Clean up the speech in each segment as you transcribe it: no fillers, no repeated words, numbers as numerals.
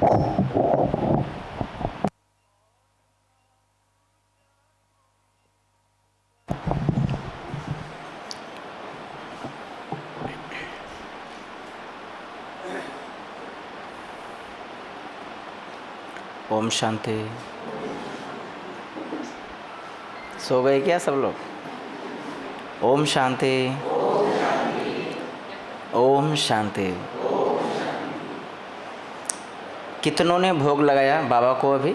ओम शांति। सो गए क्या सब लोग? ओम शांति। ओम शांति। कितनों ने भोग लगाया बाबा को? अभी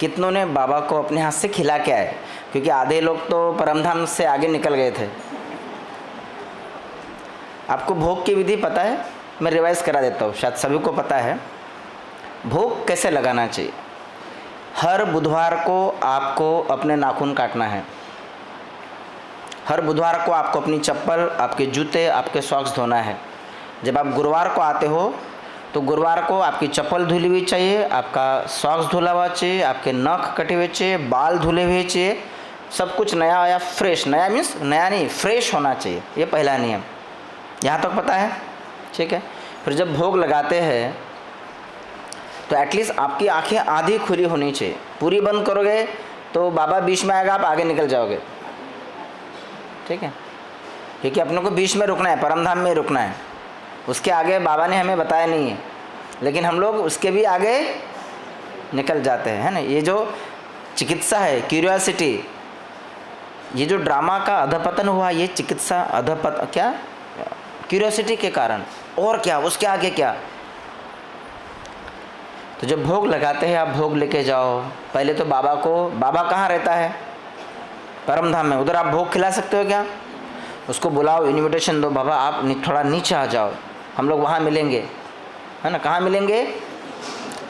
कितनों ने बाबा को अपने हाथ से खिला के आए? क्योंकि आधे लोग तो परमधाम से आगे निकल गए थे। आपको भोग की विधि पता है? मैं रिवाइज करा देता हूँ, शायद सभी को पता है। भोग कैसे लगाना चाहिए? हर बुधवार को आपको अपने नाखून काटना है। हर बुधवार को आपको अपनी चप्पल, आपके जूते, आपके सॉक्स धोना है। जब आप गुरुवार को आते हो तो गुरुवार को आपकी चप्पल धुली हुई चाहिए, आपका सॉक्स धुला हुआ चाहिए, आपके नख कटे हुए चाहिए, बाल धुले हुए चाहिए, सब कुछ नया या फ्रेश। नया मीन्स नया नहीं, फ्रेश होना चाहिए। ये पहला नियम। यहाँ तक पता है? ठीक है। फिर जब भोग लगाते हैं तो एटलीस्ट आपकी आंखें आधी खुली होनी चाहिए। पूरी बंद करोगे तो बाबा बीच में आएगा, आप आगे निकल जाओगे। ठीक है, क्योंकि अपने को बीच में रुकना है, परमधाम में रुकना है। उसके आगे बाबा ने हमें बताया नहीं है, लेकिन हम लोग उसके भी आगे निकल जाते हैं, है ना। ये जो चिकित्सा है, क्यूरियोसिटी, ये जो ड्रामा का अधपतन हुआ, ये चिकित्सा अधपतन क्या? क्यूरियोसिटी के कारण। और क्या? उसके आगे क्या? तो जब भोग लगाते हैं, आप भोग लेके जाओ। पहले तो बाबा को, बाबा कहाँ रहता है? परमधाम में। उधर आप भोग खिला सकते हो क्या? उसको बुलाओ, इन्विटेशन दो, बाबा आप थोड़ा नीचे आ जाओ, हम लोग वहाँ मिलेंगे, है ना। कहाँ मिलेंगे?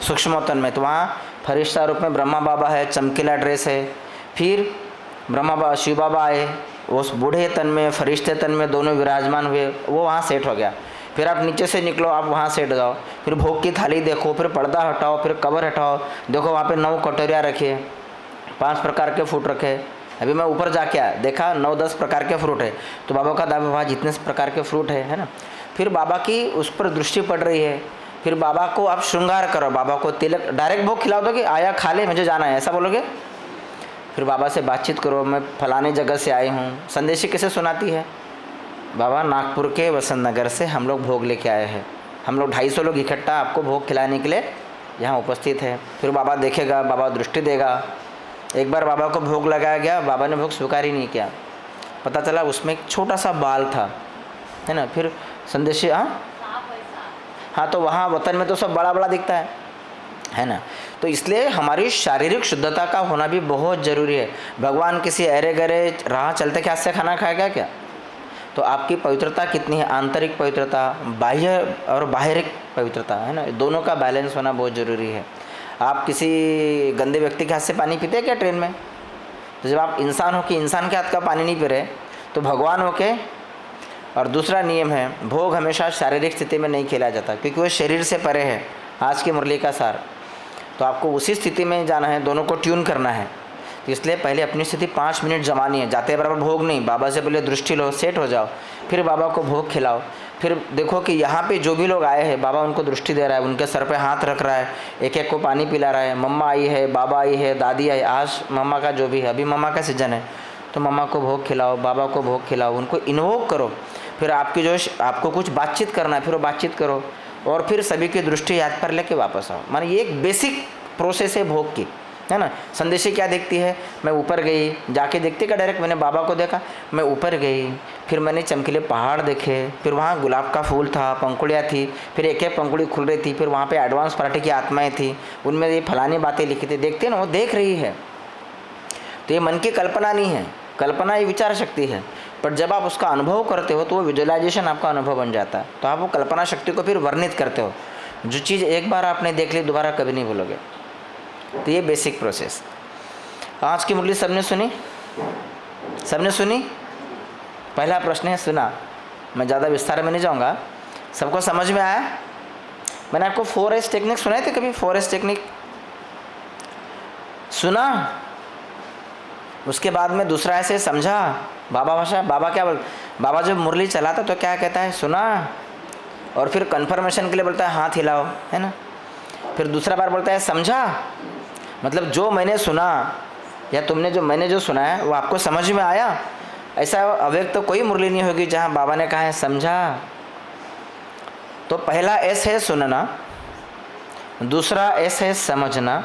सूक्ष्मोत्तन में। तो वहाँ फरिश्ता रूप में ब्रह्मा बाबा है, चमकीला ड्रेस है। फिर ब्रह्मा बाबा, शिव बाबा आए, उस बूढ़े तन में, फरिश्ते तन में दोनों विराजमान हुए। वो वहाँ सेट हो गया। फिर आप नीचे से निकलो, आप वहाँ सेट जाओ। फिर भोग की थाली देखो, फिर पर्दा हटाओ, फिर कवर हटाओ, देखो वहाँ पे 9 कटोरियाँ रखी है, 5 प्रकार के फ्रूट रखे। अभी मैं ऊपर जाके आया, देखा 9-10 प्रकार के फ्रूट है। तो बाबा का दावा, वहाँ जितने प्रकार के फ्रूट है ना। फिर बाबा की उस पर दृष्टि पड़ रही है। फिर बाबा को आप श्रृंगार करो, बाबा को तिलक, डायरेक्ट भोग खिलाओ दोगे, आया खा ले, मुझे जाना है, ऐसा बोलोगे? फिर बाबा से बातचीत करो, मैं फलाने जगह से आई हूँ। संदेशी कैसे सुनाती है? बाबा नागपुर के वसंत नगर से हम लोग भोग लेके आए हैं, हम लोग 250 लोग इकट्ठा आपको भोग खिलाने के लिए यहाँ उपस्थित है। फिर बाबा देखेगा, बाबा दृष्टि देगा। एक बार बाबा को भोग लगाया गया, बाबा ने भोग स्वीकार ही नहीं किया। पता चला उसमें एक छोटा सा बाल था, है ना। फिर संदेशी, हाँ तो वहाँ वतन में तो सब बड़ा बड़ा दिखता है ना। तो इसलिए हमारी शारीरिक शुद्धता का होना भी बहुत ज़रूरी है। भगवान किसी अरे गरे राह चलते के हाथ से खाना खाएगा क्या? तो आपकी पवित्रता कितनी है? आंतरिक पवित्रता, बाह्य और बाहरिक पवित्रता, है ना। दोनों का बैलेंस होना बहुत ज़रूरी है। आप किसी गंदे व्यक्ति के हाथ से पानी पीते हैं क्या ट्रेन में? तो जब आप इंसान हो कि इंसान के हाथ का पानी नहीं पी रहे, तो भगवान हो के। और दूसरा नियम है, भोग हमेशा शारीरिक स्थिति में नहीं खेला जाता, क्योंकि वो शरीर से परे है। आज की मुरली का सार, तो आपको उसी स्थिति में जाना है, दोनों को ट्यून करना है। तो इसलिए पहले अपनी स्थिति 5 मिनट जमानी है। जाते बराबर भोग नहीं, बाबा से पहले दृष्टि लो, सेट हो जाओ, फिर बाबा को भोग खिलाओ। फिर देखो कि यहाँ पे जो भी लोग आए हैं, बाबा उनको दृष्टि दे रहा है, उनके सर पे हाथ रख रहा है, एक एक को पानी पिला रहा है। मम्मा आई है, बाबा आई है, दादी आई। आज मम्मा का जो भी है, अभी मम्मा का सीजन है, तो मम्मा को भोग खिलाओ, बाबा को भोग खिलाओ, उनको इन्वोक करो। फिर आपकी जो आपको कुछ बातचीत करना है, फिर वो बातचीत करो, और फिर सभी की दृष्टि याद पर लेके वापस आओ। माने ये एक बेसिक प्रोसेस है भोग की, है ना। संदेशी क्या देखती है? मैं ऊपर गई, जाके देखती का डायरेक्ट मैंने बाबा को देखा, मैं ऊपर गई, फिर मैंने चमकीले पहाड़ देखे, फिर वहाँ गुलाब का फूल था, पंखुड़ियाँ थी, फिर एक एक पंखुड़ी खुल रही थी, फिर वहाँ पे एडवांस पार्टी की आत्माएं थी, उनमें ये फलानी बातें लिखी थी। देखते ना, वो देख रही है। तो ये मन की कल्पना नहीं है, कल्पना ये विचार शक्ति है। पर जब आप उसका अनुभव करते हो तो वो विजुअलाइजेशन आपका अनुभव बन जाता है। तो आप वो कल्पना शक्ति को फिर वर्णित करते हो। जो चीज़ एक बार आपने देख ली, दोबारा कभी नहीं भूलोगे। तो ये बेसिक प्रोसेस। आज की मुरली सबने सुनी? सबने सुनी? पहला प्रश्न है सुना। मैं ज़्यादा विस्तार में नहीं जाऊँगा, सबको समझ में आया? मैंने आपको 4S टेक्निक सुनाए थे कभी? 4S टेक्निक सुना? उसके बाद में दूसरा ऐसे समझा बाबा भाषा। बाबा क्या बोल, बाबा जब मुरली चलाता तो क्या कहता है? सुना, और फिर कन्फर्मेशन के लिए बोलता है हाथ हिलाओ, है ना। फिर दूसरा बार बोलता है समझा, मतलब जो मैंने सुना या तुमने मैंने जो सुना है वो आपको समझ में आया। ऐसा अव्यक्त तो कोई मुरली नहीं होगी जहाँ बाबा ने कहा है समझा। तो पहला एस है सुनना, दूसरा एस है समझना,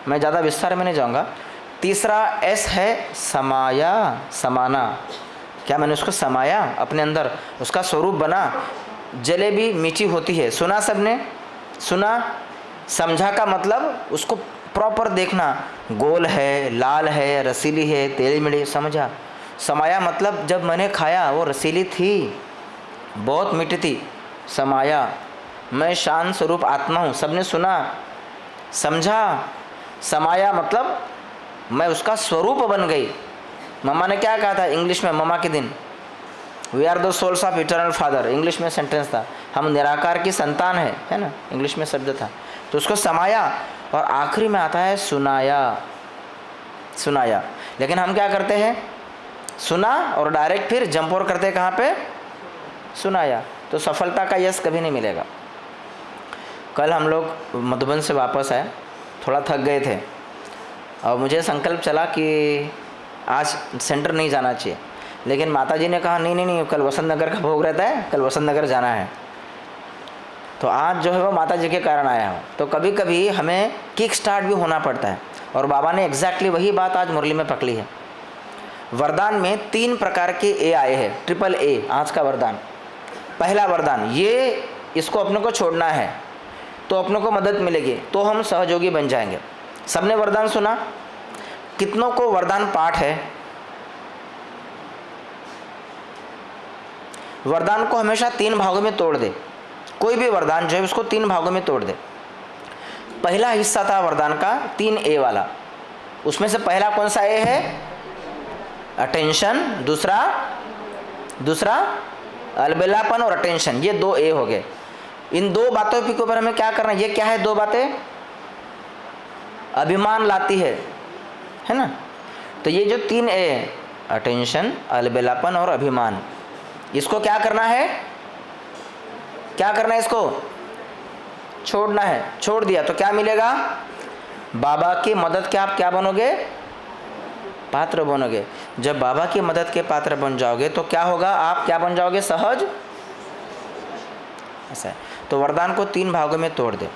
मैं ज़्यादा विस्तार में नहीं जाऊँगा। तीसरा एस है समाया, समाना, क्या मैंने उसको समाया अपने अंदर, उसका स्वरूप बना। जलेबी मीठी होती है, सुना सबने, सुना। समझा का मतलब उसको प्रॉपर देखना, गोल है, लाल है, रसीली है, तेली मिली, समझा। समाया मतलब जब मैंने खाया वो रसीली थी, बहुत मीठी थी, समाया। मैं शांत स्वरूप आत्मा हूँ, सबने सुना, समझा। समाया मतलब मैं उसका स्वरूप बन गई। मम्मा ने क्या कहा था इंग्लिश में मम्मा के दिन, we are the souls of eternal father, English में सेंटेंस था, हम निराकार की संतान है ना, इंग्लिश में शब्द था। तो उसको समाया और आखिरी में आता है सुनाया, सुनाया। लेकिन हम क्या करते हैं, सुना और डायरेक्ट फिर जंप और करते कहाँ पे, सुनाया। तो सफलता का यश कभी नहीं मिलेगा। कल हम लोग मधुबन से वापस आए, थोड़ा थक गए थे और मुझे संकल्प चला कि आज सेंटर नहीं जाना चाहिए, लेकिन माताजी ने कहा नहीं नहीं नहीं, कल वसंत नगर का भोग रहता है, कल वसंत नगर जाना है। तो आज जो है वो माताजी के कारण आया हूँ। तो कभी कभी हमें किक स्टार्ट भी होना पड़ता है, और बाबा ने एग्जैक्टली वही बात आज मुरली में पकड़ी है। वरदान में 3 प्रकार के ए आए हैं, ट्रिपल ए आज का वरदान। पहला वरदान ये, इसको अपने को छोड़ना है तो अपनों को मदद मिलेगी, तो हम सहयोगी बन जाएंगे। सबने वरदान सुना, कितनों को वरदान पाठ है? वरदान को हमेशा 3 भागों में तोड़ दे, कोई भी वरदान जो है उसको 3 भागों में तोड़ दे। पहला हिस्सा था वरदान का 3 ए वाला, उसमें से पहला कौन सा ए है? अटेंशन। दूसरा अलबेलापन और अटेंशन, ये 2 ए हो गए। इन 2 बातों के ऊपर हमें क्या करना है? ये क्या है 2 बातें? अभिमान लाती है ना। तो ये जो 3 ए, अटेंशन, अलबेलापन और अभिमान, इसको क्या करना है? क्या करना है? इसको छोड़ना है। छोड़ दिया तो क्या मिलेगा? बाबा की मदद के आप क्या बनोगे? पात्र बनोगे। जब बाबा की मदद के पात्र बन जाओगे तो क्या होगा? आप क्या बन जाओगे? सहज। ऐसा है। तो वरदान को 3 भागों में तोड़ दे।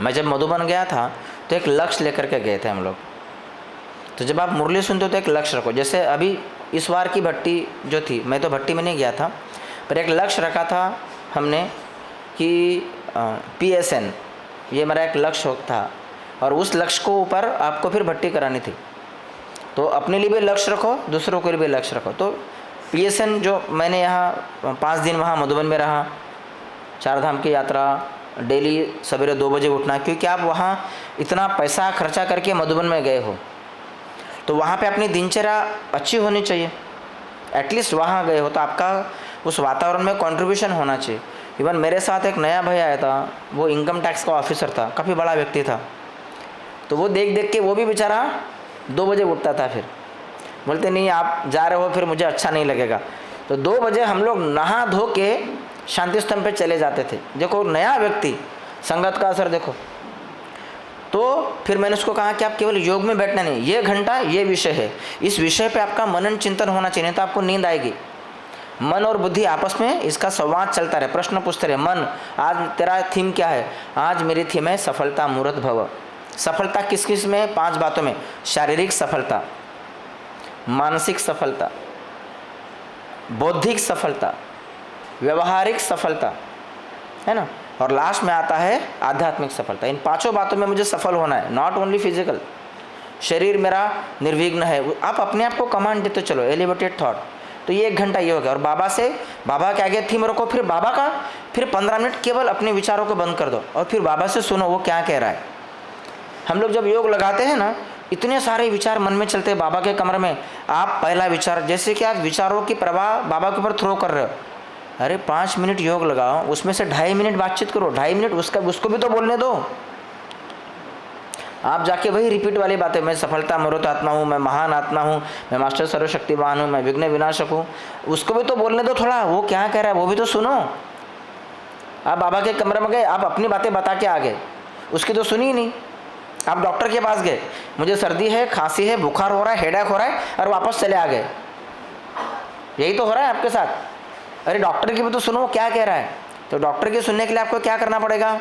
मैं जब मधुबन गया था तो एक लक्ष्य लेकर के गए थे हम लोग। तो जब आप मुरली सुनते हो तो एक लक्ष्य रखो। जैसे अभी इस बार की भट्टी जो थी, मैं तो भट्टी में नहीं गया था, पर एक लक्ष्य रखा था हमने कि PSN, ये मेरा एक लक्ष्य था, और उस लक्ष्य को ऊपर आपको फिर भट्टी करानी थी। तो अपने लिए भी लक्ष्य रखो, दूसरों के लिए भी लक्ष्य रखो। तो PSN जो मैंने यहाँ 5 दिन वहाँ मधुबन में रहा, 4 धाम की यात्रा, डेली सवेरे 2 बजे उठना, क्योंकि आप वहाँ इतना पैसा खर्चा करके मधुबन में गए हो, तो वहाँ पे अपनी दिनचर्या अच्छी होनी चाहिए। एटलीस्ट वहाँ गए हो तो आपका उस वातावरण में कंट्रीब्यूशन होना चाहिए। इवन मेरे साथ एक नया भाई आया था, वो इनकम टैक्स का ऑफिसर था, काफ़ी बड़ा व्यक्ति था। तो वो देख देख के वो भी बेचारा 2 बजे उठता था। फिर बोलते नहीं आप जा रहे हो, फिर मुझे अच्छा नहीं लगेगा। तो 2 बजे हम लोग नहा धो के शांति स्तंभ पे चले जाते थे। देखो नया व्यक्ति, संगत का असर देखो। तो फिर मैंने उसको कहा कि आप केवल योग में बैठना नहीं, ये घंटा ये विषय है, इस विषय पे आपका मनन चिंतन होना चाहिए, नहीं तो आपको नींद आएगी। मन और बुद्धि आपस में इसका संवाद चलता रहे, प्रश्न पूछते रहे। मन, आज तेरा थीम क्या है? आज मेरी थीम है सफलता मूर्त भव। सफलता किस किस में? 5 बातों में। शारीरिक सफलता, मानसिक सफलता, बौद्धिक सफलता, व्यवहारिक सफलता, है ना, और लास्ट में आता है आध्यात्मिक सफलता। इन 5 बातों में मुझे सफल होना है, नॉट ओनली फिजिकल। शरीर मेरा निर्विघ्न है, आप अपने आप को कमांड देते चलो, एलिवेटेड थॉट। तो ये 1 घंटा ये हो गया। और बाबा के आगे थीम रखो, फिर बाबा का, फिर 15 मिनट केवल अपने विचारों को बंद कर दो और फिर बाबा से सुनो वो क्या कह रहा है। हम लोग जब योग लगाते हैं ना, इतने सारे विचार मन में चलते हैं बाबा के कमरे में। आप पहला विचार, जैसे कि आप विचारों की प्रवाह बाबा के ऊपर थ्रो कर रहे हो, अरे 5 मिनट योग लगाओ, उसमें से 2.5 मिनट बातचीत करो, 2.5 मिनट उसको भी तो बोलने दो। आप जाके वही रिपीट वाली बातें, मैं सफलता मूर्त आत्मा हूँ, मैं महान आत्मा हूँ, मैं मास्टर सर्वशक्तिवान हूँ, मैं विघ्न विनाशक हूँ, उसको भी तो बोलने दो थोड़ा। वो क्या कह रहा है वो भी तो सुनो। आप बाबा के कमरे में गए, आप अपनी बातें बता के आ गए, उसकी तो सुनी ही नहीं। आप डॉक्टर के पास गए, मुझे सर्दी है, खांसी है, बुखार हो रहा है, हेडेक हो रहा है, और वापस चले आ गए। यही तो हो रहा है आपके साथ। अरे डॉक्टर की भी तो सुनो क्या कह रहा है। तो डॉक्टर की सुनने के लिए आपको क्या करना पड़ेगा?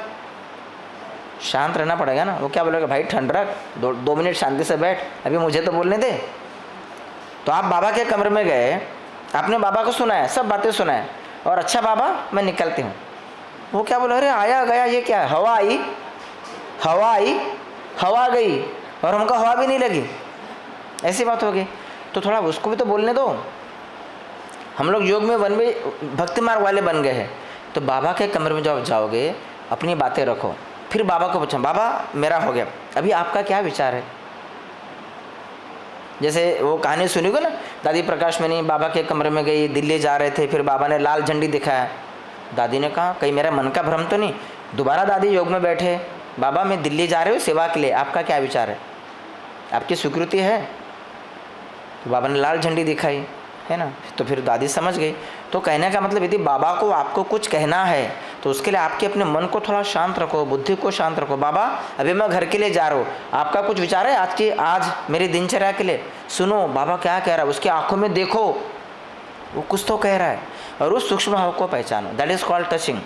शांत रहना पड़ेगा ना। वो क्या बोलेगा, भाई ठंड रख, 2 मिनट शांति से बैठ, अभी मुझे तो बोलने दे। तो आप बाबा के कमरे में गए, आपने बाबा को सुनाया, सब बातें सुनाए, और अच्छा बाबा मैं निकलती हूँ। वो क्या बोला, अरे आया गया ये क्या है, हवा आई, हवा आई, हवा गई, और हमको हवा भी नहीं लगी, ऐसी बात होगी। तो थोड़ा उसको भी तो बोलने दो। हम लोग योग में भक्ति मार्ग वाले बन गए हैं। तो बाबा के कमरे में जब जाओगे, अपनी बातें रखो, फिर बाबा को पूछो, बाबा मेरा हो गया, अभी आपका क्या विचार है। जैसे वो कहानी सुनी को ना, दादी प्रकाश मणि बाबा के कमरे में गई, दिल्ली जा रहे थे, फिर बाबा ने लाल झंडी दिखाया। दादी ने कहा कहीं मेरा मन का भ्रम तो नहीं। दोबारा दादी योग में बैठे, बाबा मैं दिल्ली जा रही हूँ सेवा के लिए, आपका क्या विचार है, आपकी स्वीकृति है। तो बाबा ने लाल झंडी दिखाई, है ना। तो फिर दादी समझ गई। तो कहने का मतलब यदि बाबा को आपको कुछ कहना है तो उसके लिए आपके अपने मन को थोड़ा शांत रखो, बुद्धि को शांत रखो। बाबा अभी मैं घर के लिए जा रहा हूँ, आपका कुछ विचार है आज मेरी दिनचर्या के लिए, सुनो बाबा क्या कह रहा है, उसकी आंखों में देखो, वो कुछ तो कह रहा है, और उस सूक्ष्म भाव को पहचानो। That is called touching.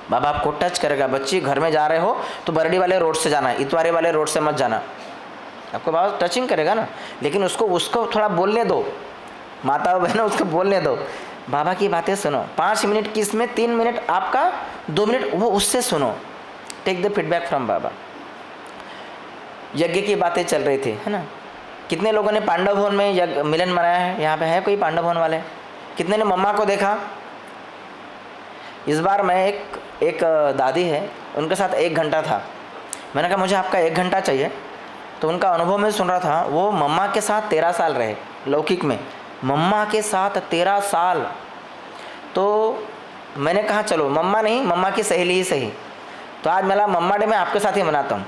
बाबा आपको टच करेगा। बच्ची घर में जा रहे हो तो बरडी वाले रोड से जाना, इतवारी वाले रोड से मत जाना, आपको बाबा टचिंग करेगा ना। लेकिन उसको थोड़ा बोलने दो, माता बहनों उसको बोलने दो, बाबा की बातें सुनो। 5 मिनट की इसमें 3 मिनट आपका, 2 मिनट वो उससे सुनो। टेक द फीडबैक फ्रॉम बाबा। यज्ञ की बातें चल रही थी, है ना। कितने लोगों ने पांडव भवन में यज्ञ मिलन मनाया है? यहाँ पे है कोई पांडव भवन वाले? कितने ने मम्मा को देखा? इस बार मैं एक दादी है, उनके साथ 1 घंटा था। मैंने कहा मुझे आपका 1 घंटा चाहिए। तो उनका अनुभव में सुन रहा था, वो मम्मा के साथ 13 साल रहे लौकिक में, मम्मा के साथ 13 साल। तो मैंने कहा चलो मम्मा नहीं, मम्मा की सहेली ही सही। तो आज मेरा मम्मा डे मैं आपके साथ ही मनाता हूँ।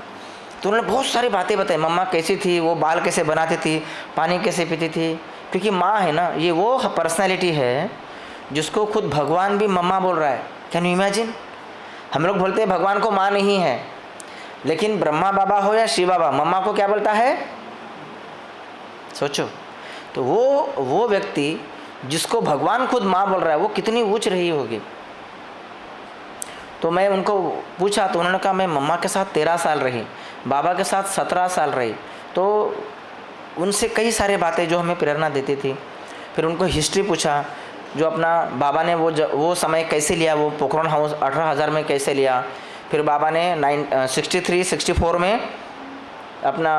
तो उन्होंने बहुत सारी बातें बताई, मम्मा कैसी थी, वो बाल कैसे बनाती थी, पानी कैसे पीती थी। क्योंकि माँ है ना, ये वो पर्सनैलिटी है जिसको खुद भगवान भी मम्मा बोल रहा है। Can you imagine? हम लोग बोलते हैं भगवान को माँ नहीं है, लेकिन ब्रह्मा बाबा हो या शिव बाबा, मम्मा को क्या बोलता है? सोचो। तो वो व्यक्ति जिसको भगवान खुद माँ बोल रहा है, वो कितनी ऊंच रही होगी। तो मैं उनको पूछा तो उन्होंने कहा मैं मम्मा के साथ 13 साल रही, बाबा के साथ 17 साल रही। तो उनसे कई सारे बातें जो हमें प्रेरणा देती थी। फिर उनको हिस्ट्री पूछा, जो अपना बाबा ने वो समय कैसे लिया, वो पोखरण हाउस 18,000 में कैसे लिया। फिर बाबा ने 63-64 में अपना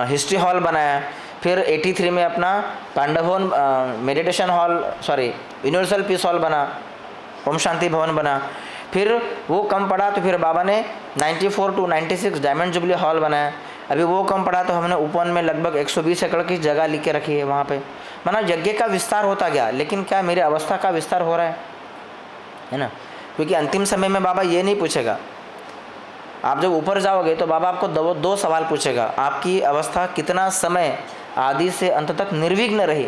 हिस्ट्री हॉल बनाया। फिर 83 में अपना पांडव भवन meditation hall, universal peace hall बना, ओम शांति भवन बना। फिर वो कम पड़ा तो फिर बाबा ने 94 to 96 डायमंड जुबली हॉल बनाया। अभी वो कम पड़ा तो हमने उपवन में लगभग 120 एकड़ की जगह लिख रखी है वहाँ पे। माना यज्ञ का विस्तार होता गया, लेकिन क्या मेरी अवस्था का विस्तार हो रहा है ना। क्योंकि अंतिम समय में बाबा ये नहीं पूछेगा, आप जब ऊपर जाओगे तो बाबा आपको 2 सवाल पूछेगा। आपकी अवस्था कितना समय आदि से अंत तक निर्विघ्न रही।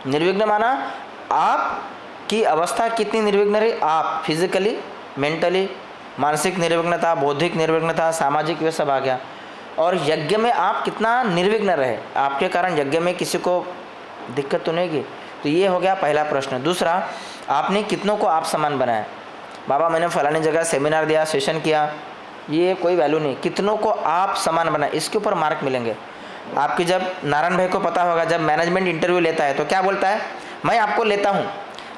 निर्विघ्न माना आपकी अवस्था कितनी निर्विघ्न रही, आप फिजिकली, मेंटली, मानसिक निर्विघ्नता, बौद्धिक निर्विघ्नता, सामाजिक, वे सब आ गया। और यज्ञ में आप कितना निर्विघ्न रहे, आपके कारण यज्ञ में किसी को दिक्कत तो नहीं की। तो ये हो गया पहला प्रश्न। दूसरा, आपने कितनों को आप समान बनाया। बाबा मैंने फलानी जगह सेमिनार दिया, सेशन किया, ये कोई वैल्यू नहीं। कितनों को आप समान बनाए, इसके ऊपर मार्क मिलेंगे। आपकी जब नारायण भाई को पता होगा, जब मैनेजमेंट इंटरव्यू लेता है तो क्या बोलता है, मैं आपको लेता हूँ,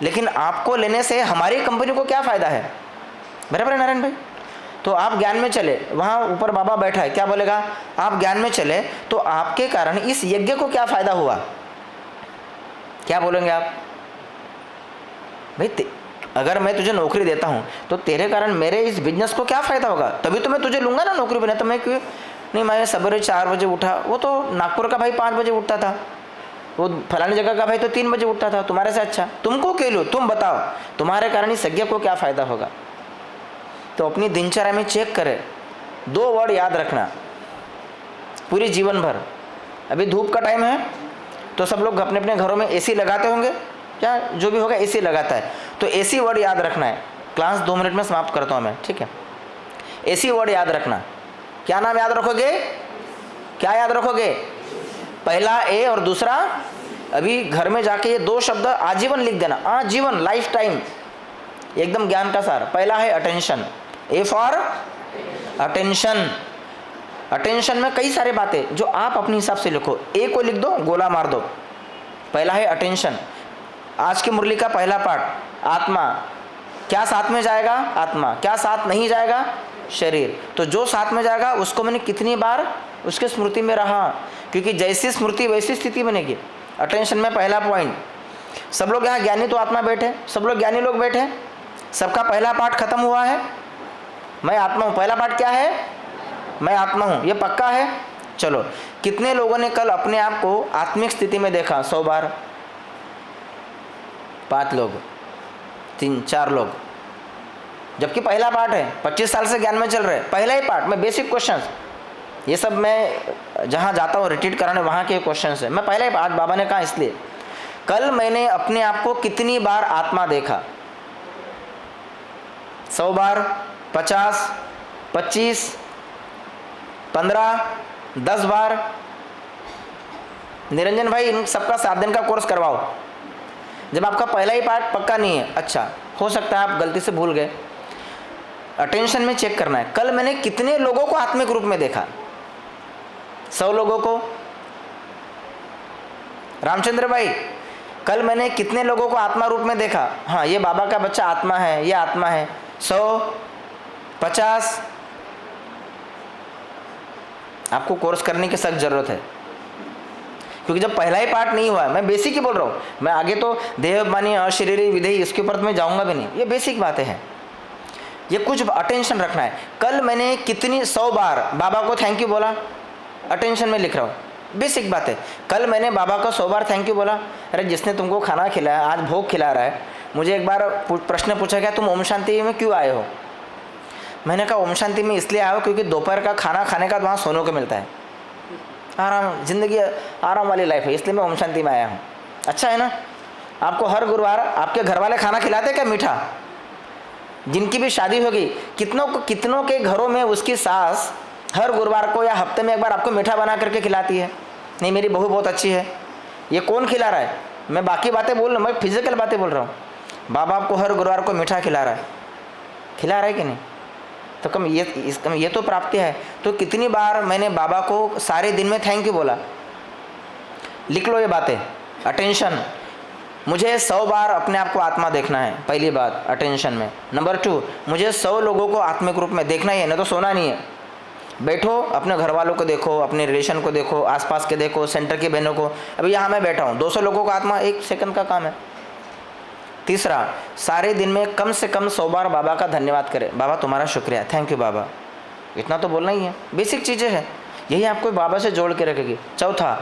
लेकिन आपको लेने से हमारी कंपनी को क्या फ़ायदा है। बराबर है नारायण भाई? तो आप ज्ञान में चले, वहाँ ऊपर बाबा बैठा है, क्या बोलेगा, आप ज्ञान में चले तो आपके कारण इस यज्ञ को क्या फ़ायदा हुआ, क्या बोलेंगे आप? भाई अगर मैं तुझे नौकरी देता हूँ तो तेरे कारण मेरे इस बिजनेस को क्या फ़ायदा होगा, तभी तो मैं तुझे लूँगा ना नौकरी बना। तो मैं क्यों नहीं, मैं सवेरे 4 बजे उठा, वो तो नागपुर का भाई 5 बजे उठता था, वो फलानी जगह का भाई तो 3 बजे उठता था, तुम्हारे से अच्छा। तुमको क्यों लो, तुम बताओ तुम्हारे कारण इस यज्ञ को क्या फ़ायदा होगा। तो अपनी दिनचर्या में चेक करें। 2 वर्ड याद रखना पूरी जीवन भर। अभी धूप का टाइम है तो सब लोग अपने अपने घरों में एसी लगाते होंगे, क्या जो भी होगा एसी लगाता है। तो एसी वर्ड याद रखना है। क्लास 2 मिनट में समाप्त करता हूँ मैं, ठीक है। एसी वर्ड याद रखना। क्या नाम याद रखोगे? क्या याद रखोगे? पहला ए और दूसरा, अभी घर में जाके ये 2 शब्द आजीवन लिख देना, आजीवन, लाइफ टाइम, एकदम ज्ञान का सार। पहला है attention, A for attention. Attention में कई सारे बातें जो आप अपने हिसाब से लिखो, ए को लिख दो, गोला मार दो। पहला है अटेंशन। आज की मुरली का पहला पाठ, आत्मा। क्या साथ में जाएगा? आत्मा। क्या साथ नहीं जाएगा? शरीर। तो जो साथ में जाएगा उसको मैंने कितनी बार उसके स्मृति में रहा, क्योंकि जैसी स्मृति वैसी स्थिति बनेगी। अटेंशन में पहला पॉइंट। सब लोग यहाँ ज्ञानी तो आत्मा बैठे, सब लोग ज्ञानी लोग बैठे, सबका पहला पाठ खत्म हुआ है, मैं आत्मा हूँ। पहला पाठ क्या है? मैं आत्मा हूँ, ये पक्का है। चलो, कितने लोगों ने कल अपने आप को आत्मिक स्थिति में देखा? 100 बार? 5 लोग, 3 4 लोग, जबकि पहला पाठ है। 25 साल से ज्ञान में चल रहे, पहला ही पाठ में बेसिक क्वेश्चंस, ये सब मैं जहाँ जाता हूँ रिट्रीट कराने वहाँ के क्वेश्चंस है। मैं पहला ही पाठ बाबा ने कहा इसलिए, कल मैंने अपने आप को कितनी बार आत्मा देखा? 100 बार, 50, 25, 15, 10 बार? निरंजन भाई, इन सबका 7 दिन का कोर्स करवाओ। जब आपका पहला ही पार्ट पक्का नहीं है, अच्छा हो सकता है आप गलती से भूल गए। अटेंशन में चेक करना है, कल मैंने कितने लोगों को आत्मिक रूप में देखा? 100 लोगों को। रामचंद्र भाई, कल मैंने कितने लोगों को आत्मा रूप में देखा? हाँ, ये बाबा का बच्चा आत्मा है, ये आत्मा है। 100, 50। आपको कोर्स करने की सख्त जरूरत है, क्योंकि जब पहला ही पार्ट नहीं हुआ है, मैं बेसिक ही बोल रहा हूँ, मैं आगे तो देहमानी अशरीरी विधेयी इसके ऊपर तो मैं जाऊँगा भी नहीं, ये बेसिक बातें हैं। ये कुछ अटेंशन रखना है। कल मैंने कितनी 100 बार बाबा को थैंक यू बोला? अटेंशन में लिख रहा हूँ, बेसिक बात है। कल मैंने बाबा को 100 बार थैंक यू बोला? अरे जिसने तुमको खाना खिलाया, आज भोग खिला रहा है, मुझे एक बार प्रश्न पूछा गया, तुम ओम शांति में क्यों आए हो? मैंने कहा ओम शांति में इसलिए आया हो क्योंकि दोपहर का खाना खाने का वहाँ सोने को मिलता है, आराम, जिंदगी आराम वाली लाइफ है, इसलिए मैं ओम शांति में आया हूँ। अच्छा है ना? आपको हर गुरुवार आपके घर वाले खाना खिलाते क्या? मीठा। जिनकी भी शादी होगी, कितनों के घरों में उसकी सास हर गुरुवार को या हफ्ते में एक बार आपको मीठा बना करके खिलाती है? नहीं, मेरी बहू बहुत अच्छी है। ये कौन खिला रहा है? मैं बाकी बातें बोल रहा हूँ, मैं फिजिकल बातें बोल रहा हूँ। बाबा आपको हर गुरुवार को मीठा खिला रहा है कि नहीं? तो कम ये तो प्राप्ति है। तो कितनी बार मैंने बाबा को सारे दिन में थैंक यू बोला? लिख लो ये बातें। अटेंशन, मुझे 100 बार अपने आप को आत्मा देखना है, पहली बात अटेंशन में। नंबर 2, मुझे 100 लोगों को आत्मिक रूप में देखना ही है, ना तो सोना नहीं है। बैठो, अपने घर वालों को देखो, अपने रिलेशन को देखो, आसपास के देखो, सेंटर की बहनों को। अभी यहाँ मैं बैठा हूँ, 200 लोगों को आत्मा 1 सेकंड का काम है। तीसरा, सारे दिन में कम से कम 100 बार बाबा का धन्यवाद करें। बाबा तुम्हारा शुक्रिया, थैंक यू बाबा। इतना तो बोलना ही है, बेसिक चीज़ें हैं, यही आपको बाबा से जोड़ के रखेगी। चौथा,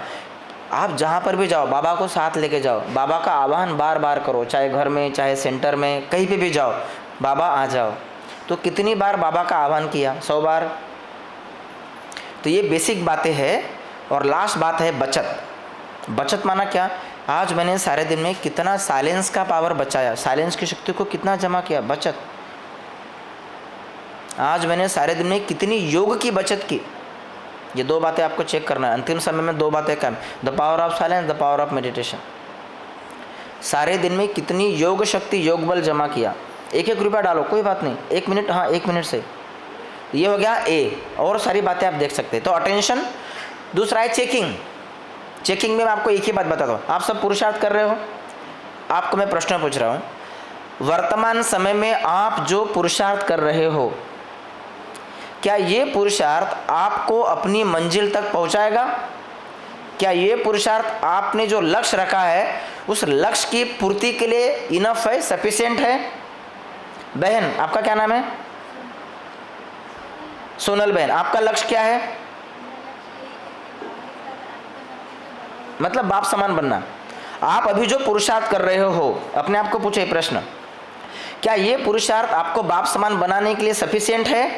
आप जहाँ पर भी जाओ बाबा को साथ लेके जाओ, बाबा का आह्वान बार बार करो, चाहे घर में, चाहे सेंटर में, कहीं पे भी जाओ, बाबा आ जाओ। तो कितनी बार बाबा का आह्वान किया? 100 बार। तो ये बेसिक बातें हैं। और लास्ट बात है बचत। बचत माना क्या? आज मैंने सारे दिन में कितना साइलेंस का पावर बचाया, साइलेंस की शक्ति को कितना जमा किया, बचत। आज मैंने सारे दिन में कितनी योग की बचत की, ये 2 बातें आपको चेक करना है। अंतिम समय में 2 बातें कम, the power of silence, the power of meditation. सारे दिन में कितनी योग शक्ति, योग बल जमा किया। 1-1 रुपया डालो, कोई बात नहीं, 1 मिनट, हाँ 1 मिनट से। ये हो गया ए, और सारी बातें आप देख सकते हैं। तो अटेंशन। दूसरा है चेकिंग। चेकिंग में मैं आपको एक ही बात बताता हूँ, आप सब पुरुषार्थ कर रहे हो, आपको मैं प्रश्न पूछ रहा हूँ, वर्तमान समय में आप जो पुरुषार्थ कर रहे हो, क्या ये पुरुषार्थ आपको अपनी मंजिल तक पहुँचाएगा? क्या ये पुरुषार्थ आपने जो लक्ष्य रखा है उस लक्ष्य की पूर्ति के लिए इनफ है, सफिशिएंट है? बहन, आपका क्या नाम है? सोनल बहन, आपका लक्ष्य क्या है? मतलब बाप समान बनना। आप अभी जो पुरुषार्थ कर रहे हो, अपने आप को पूछे प्रश्न, क्या ये पुरुषार्थ आपको बाप समान बनाने के लिए सफिशिएंट है?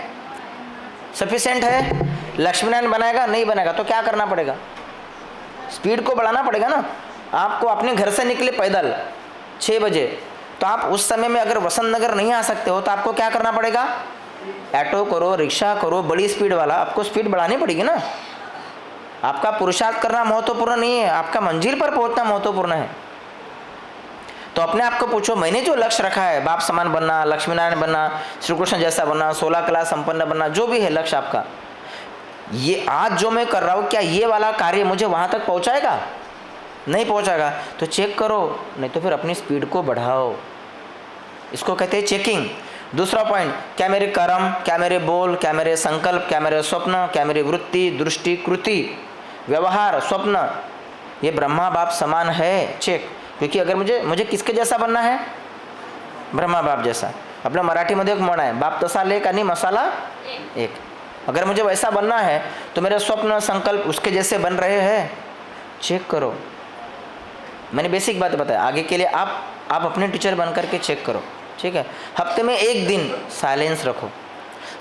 सफिशिएंट है? लक्ष्मीनारायण बनाएगा? नहीं बनाएगा तो क्या करना पड़ेगा? स्पीड को बढ़ाना पड़ेगा ना। आपको अपने घर से निकले पैदल 6 बजे, तो आप उस समय में अगर वसंत नगर नहीं आ सकते हो तो आपको क्या करना पड़ेगा, ऑटो करो, रिक्शा करो, बड़ी स्पीड वाला, आपको स्पीड बढ़ानी पड़ेगी ना। आपका पुरुषार्थ करना महत्वपूर्ण नहीं है, आपका मंजिल पर पहुंचना महत्वपूर्ण है। तो अपने आप को पूछो, मैंने जो लक्ष्य रखा है, बाप समान बनना, लक्ष्मी नारायण बनना, श्री कृष्ण जैसा बनना, 16 कला संपन्न बनना, जो भी है लक्ष्य आपका, ये आज जो मैं कर रहा हूँ क्या ये वाला कार्य मुझे वहाँ तक पहुँचाएगा? नहीं पहुँचाएगा तो चेक करो, नहीं तो फिर अपनी स्पीड को बढ़ाओ। इसको कहते हैं चेकिंग। दूसरा पॉइंट, क्या मेरे कर्म, क्या मेरे बोल, क्या मेरे संकल्प, क्या मेरे स्वप्न, क्या मेरी वृत्ति, दृष्टि, कृति, व्यवहार, स्वप्न, ये ब्रह्मा बाप समान है? चेक। क्योंकि अगर मुझे किसके जैसा बनना है? ब्रह्मा बाप जैसा। अपना मराठी मध्ये एक म्हण आहे, बाप तसा लेक आणि मसाला एक। अगर मुझे वैसा बनना है तो मेरे स्वप्न संकल्प उसके जैसे बन रहे हैं? चेक करो। मैंने बेसिक बात बताया, आगे के लिए आप अपने टीचर बन करके चेक करो, ठीक है। हफ्ते में एक दिन साइलेंस रखो,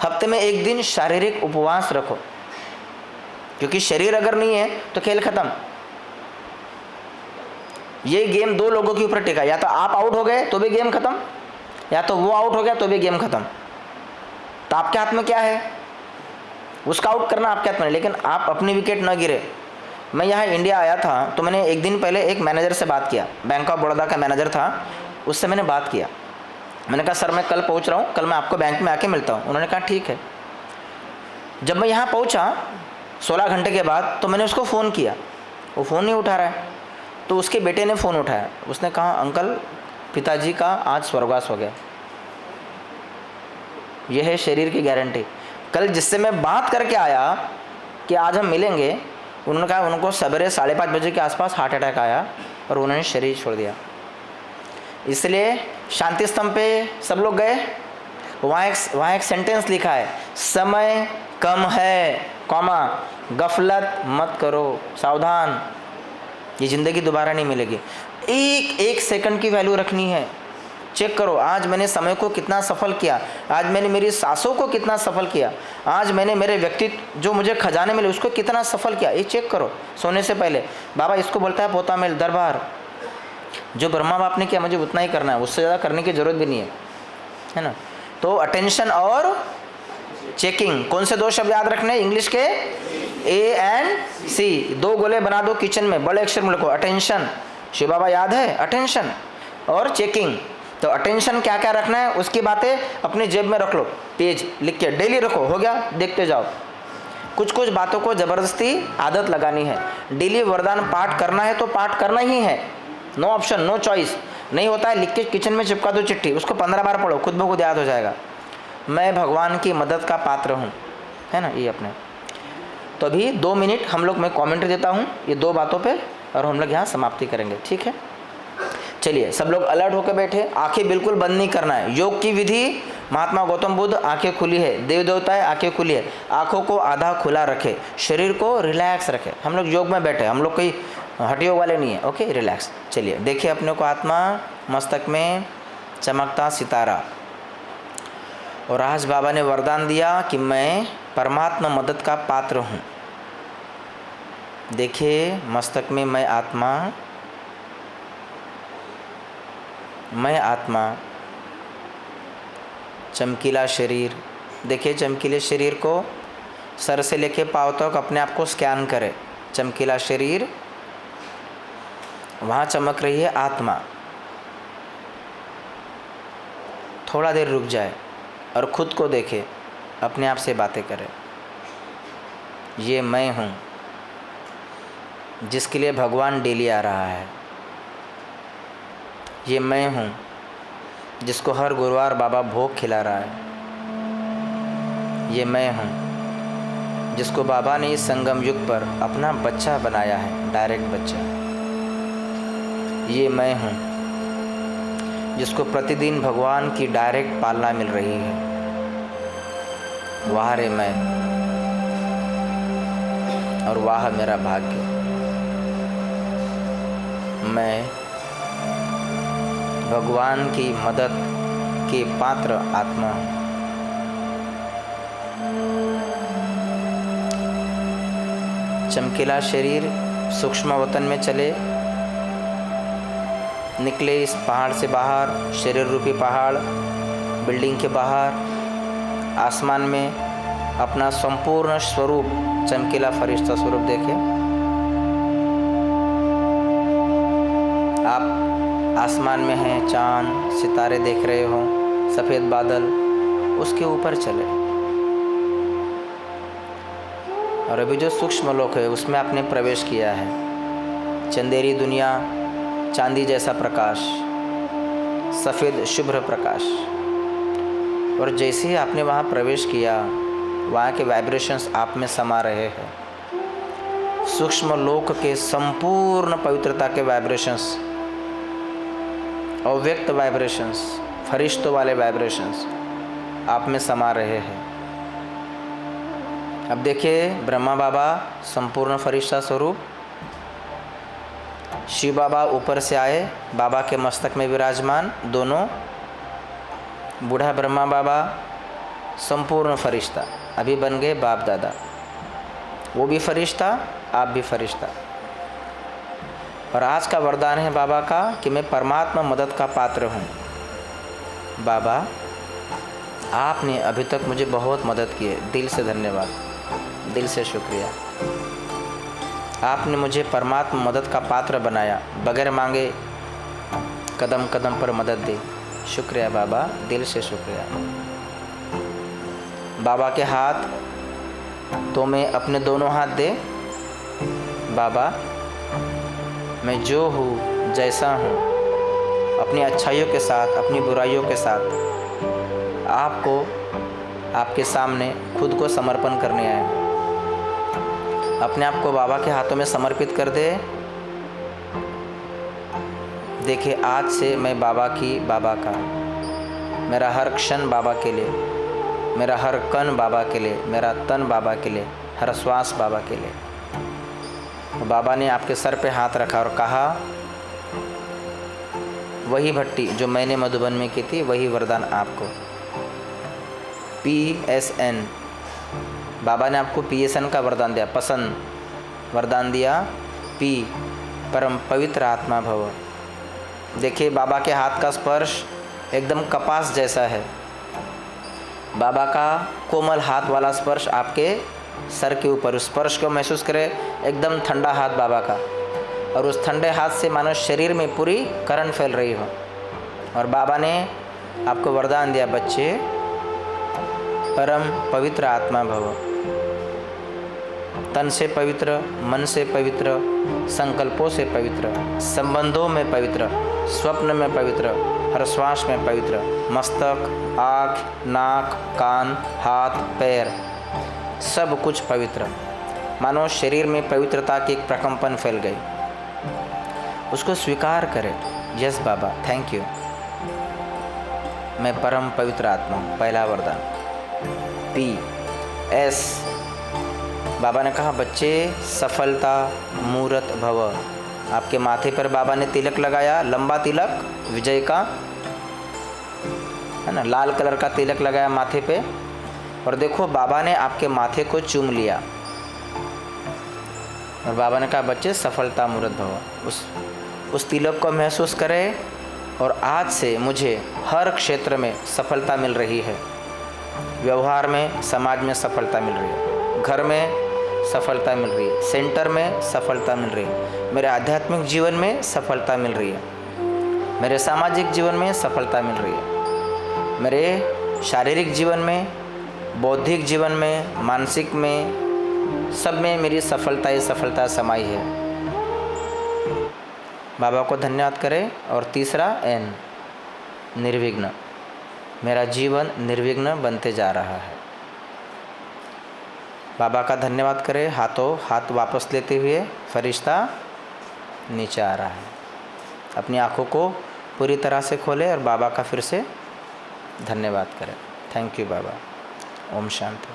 हफ्ते में एक दिन शारीरिक उपवास रखो, क्योंकि शरीर अगर नहीं है तो खेल खत्म। ये गेम दो लोगों के ऊपर टिका, या तो आप आउट हो गए तो भी गेम खत्म, या तो वो आउट हो गया तो भी गेम खत्म। तो आपके हाथ में क्या है? उसका आउट करना आपके हाथ में, लेकिन आप अपनी विकेट न गिरे। मैं यहाँ इंडिया आया था तो मैंने एक दिन पहले एक मैनेजर से बात किया, बैंक ऑफ बड़ौदा का मैनेजर था, उससे मैंने बात किया। मैंने कहा सर मैं कल पहुँच रहा हूँ, कल मैं आपको बैंक में आके मिलता हूँ। उन्होंने कहा ठीक है। जब मैं यहाँ पहुँचा 16 घंटे के बाद तो मैंने उसको फ़ोन किया, वो फ़ोन नहीं उठा रहा है। तो उसके बेटे ने फ़ोन उठाया, उसने कहा अंकल पिताजी का आज स्वर्गवास हो गया। यह है शरीर की गारंटी। कल जिससे मैं बात करके आया कि आज हम मिलेंगे, उन्होंने कहा उनको सवेरे 5:30 बजे के आसपास हार्ट अटैक आया और उन्होंने शरीर छोड़ दिया। इसलिए शांति स्तंभ पे सब लोग गए, वहाँ एक सेंटेंस लिखा है, समय कम है, कॉमा, गफलत मत करो, सावधान, ये ज़िंदगी दोबारा नहीं मिलेगी। एक सेकंड की वैल्यू रखनी है। चेक करो, आज मैंने समय को कितना सफल किया, आज मैंने मेरी सांसों को कितना सफल किया, आज मैंने मेरे व्यक्तित्व जो मुझे खजाने मिले उसको कितना सफल किया, ये चेक करो सोने से पहले। बाबा इसको बोलता है पोता मेल दरबार। जो ब्रह्मा बाप ने किया मुझे उतना ही करना है, उससे ज़्यादा करने की ज़रूरत भी नहीं है ना। तो अटेंशन और चेकिंग, कौन से दो शब्द याद रखने? इंग्लिश के ए एंड सी, दो गोले बना दो किचन में, बड़े अक्षर में लिखो अटेंशन। शिव बाबा याद है? अटेंशन और चेकिंग। तो अटेंशन क्या क्या रखना है उसकी बातें अपनी जेब में रख लो, पेज लिख के डेली रखो, हो गया, देखते जाओ। कुछ कुछ बातों को ज़बरदस्ती आदत लगानी है। डेली वरदान पाठ करना है तो पाठ करना ही है, नो ऑप्शन, नो चॉइस। नहीं होता है लिख के किचन में चिपका दो चिट्ठी, उसको 15 बार पढ़ो, खुद ब खुद याद हो जाएगा। मैं भगवान की मदद का पात्र हूँ, है ना, ये अपने। तो अभी 2 मिनट हम लोग, मैं कमेंट्री देता हूँ ये 2 बातों पे और हम लोग यहाँ समाप्ति करेंगे, ठीक है। चलिए सब लोग अलर्ट होकर बैठे, आंखें बिल्कुल बंद नहीं करना है। योग की विधि, महात्मा गौतम बुद्ध, आंखें खुली है, देव देवताएं आंखें खुली है, आंखों को आधा खुला रखे, शरीर को रिलैक्स रखे। हम लोग योग में बैठे, हम लोग कोई हट योग वाले नहीं है, ओके, रिलैक्स। चलिए देखिए अपने को, आत्मा मस्तक में चमकता सितारा। और आज बाबा ने वरदान दिया कि मैं परमात्मा मदद का पात्र हूँ। देखिए मस्तक में मैं आत्मा, चमकीला शरीर। देखिए चमकीले शरीर को सर से लेके पाँव तक अपने आप को स्कैन करें। चमकीला शरीर, वहाँ चमक रही है आत्मा। थोड़ा देर रुक जाए और खुद को देखे, अपने आप से बातें करें। ये मैं हूँ जिसके लिए भगवान डेली आ रहा है। ये मैं हूँ जिसको हर गुरुवार बाबा भोग खिला रहा है। ये मैं हूँ जिसको बाबा ने इस संगम युग पर अपना बच्चा बनाया है, डायरेक्ट बच्चा। ये मैं हूँ जिसको प्रतिदिन भगवान की डायरेक्ट पालना मिल रही है। वाह रे मैं, और वाह मेरा भाग्य। मैं भगवान की मदद के पात्र आत्मा हूँ। चमकीला शरीर सूक्ष्म वतन में चले, निकले इस पहाड़ से बाहर, शरीर रूपी पहाड़, बिल्डिंग के बाहर आसमान में अपना संपूर्ण स्वरूप, चमकीला फरिश्ता स्वरूप देखे। आप आसमान में हैं, चांद सितारे देख रहे हो, सफ़ेद बादल, उसके ऊपर चले। और अभी जो सूक्ष्म लोक है उसमें आपने प्रवेश किया है। चंदेरी दुनिया, चांदी जैसा प्रकाश, सफ़ेद शुभ्र प्रकाश। और जैसे ही आपने वहाँ प्रवेश किया, वहाँ के वाइब्रेशंस आप में समा रहे हैं। सूक्ष्म लोक के संपूर्ण पवित्रता के वाइब्रेशंस, अव्यक्त वाइब्रेशंस, फरिश्तों वाले वाइब्रेशंस आप में समा रहे हैं। अब देखिए, ब्रह्मा बाबा संपूर्ण फरिश्ता स्वरूप, शिव बाबा ऊपर से आए, बाबा के मस्तक में विराजमान दोनों, बूढ़ा ब्रह्मा बाबा संपूर्ण फरिश्ता, अभी बन गए बाप दादा। वो भी फरिश्ता, आप भी फरिश्ता। और आज का वरदान है बाबा का कि मैं परमात्मा मदद का पात्र हूँ। बाबा, आपने अभी तक मुझे बहुत मदद की है, दिल से धन्यवाद, दिल से शुक्रिया। आपने मुझे परमात्मा मदद का पात्र बनाया, बगैर मांगे कदम कदम पर मदद दी। शुक्रिया बाबा, दिल से शुक्रिया। बाबा के हाथ तो मैं अपने दोनों हाथ दे। बाबा, मैं जो हूँ, जैसा हूँ, अपनी अच्छाइयों के साथ, अपनी बुराइयों के साथ आपको, आपके सामने खुद को समर्पण करने आया हूँ। अपने आप को बाबा के हाथों में समर्पित कर दे। देखिए, आज से मैं बाबा की, बाबा का, मेरा हर क्षण बाबा के लिए, मेरा हर कण बाबा के लिए, मेरा तन बाबा के लिए, हर श्वास बाबा के लिए। बाबा ने आपके सर पे हाथ रखा और कहा, वही भट्टी जो मैंने मधुबन में की थी, वही वरदान आपको। PSN, बाबा ने आपको PSN का वरदान दिया, पसंद वरदान दिया। P, परम पवित्र आत्मा भव। देखिए, बाबा के हाथ का स्पर्श एकदम कपास जैसा है। बाबा का कोमल हाथ वाला स्पर्श आपके सर के ऊपर, उस स्पर्श को महसूस करें, एकदम ठंडा हाथ बाबा का। और उस ठंडे हाथ से मानो शरीर में पूरी करंट फैल रही हो। और बाबा ने आपको वरदान दिया, बच्चे, परम पवित्र आत्मा भव। तन से पवित्र, मन से पवित्र, संकल्पों से पवित्र, संबंधों में पवित्र, स्वप्न में पवित्र, हर श्वास में पवित्र, मस्तक, आँख, नाक, कान, हाथ, पैर, सब कुछ पवित्र। मानो शरीर में पवित्रता की एक प्रकंपन फैल गई। उसको स्वीकार करें। यस बाबा, थैंक यू, मैं परम पवित्र आत्मा हूँ। पहला वरदान। PS, बाबा ने कहा, बच्चे, सफलता मूर्त भव। आपके माथे पर बाबा ने तिलक लगाया, लंबा तिलक, विजय का, है ना, लाल कलर का तिलक लगाया माथे पे। और देखो, बाबा ने आपके माथे को चूम लिया और बाबा ने कहा, बच्चे, सफलता मूर्त भव। उस तिलक को महसूस करें। और आज से मुझे हर क्षेत्र में सफलता मिल रही है। व्यवहार में, समाज में सफलता मिल रही है, घर में सफलता मिल रही है, सेंटर में सफलता मिल रही है, मेरे आध्यात्मिक जीवन में सफलता मिल रही है, मेरे सामाजिक जीवन में सफलता मिल रही है, मेरे शारीरिक जीवन में, बौद्धिक जीवन में, मानसिक में, सब में मेरी सफलता ही सफलता समाई है। बाबा को धन्यवाद करें। और तीसरा N, निर्विघ्न। मेरा जीवन निर्विघ्न बनते जा रहा है। बाबा का धन्यवाद करें। हाथ वापस लेते हुए फरिश्ता नीचे आ रहा है। अपनी आँखों को पूरी तरह से खोलें और बाबा का फिर से धन्यवाद करें। Thank you Baba. ओम शांति।